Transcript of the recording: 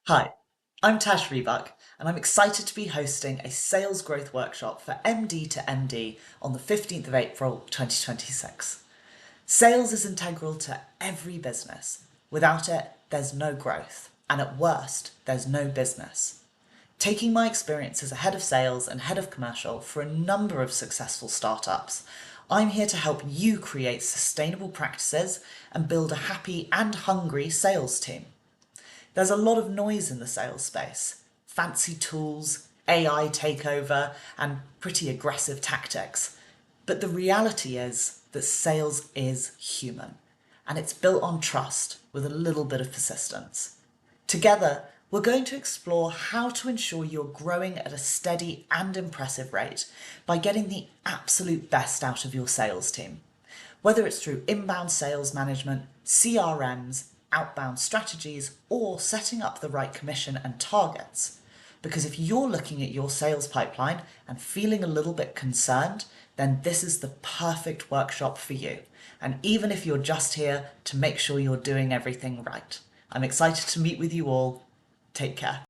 Hi, I'm Tash Rebuck, and I'm excited to be hosting a sales growth workshop for MD to MD on the 15th of April 2026. Sales is integral to every business. Without it, there's no growth, and at worst, there's no business. Taking my experience as a head of sales and head of commercial for a number of successful startups, I'm here to help you create sustainable practices and build a happy and hungry sales team. There's a lot of noise in the sales space. Fancy tools, AI takeover, and pretty aggressive tactics. But the reality is that sales is human, and it's built on trust with a little bit of persistence. Together, we're going to explore how to ensure you're growing at a steady and impressive rate by getting the absolute best out of your sales team. Whether it's through inbound sales management, CRMs, outbound strategies, or setting up the right commission and targets. Because if you're looking at your sales pipeline and feeling a little bit concerned, then this is the perfect workshop for you. And even if you're just here to make sure you're doing everything right. I'm excited to meet with you all. Take care.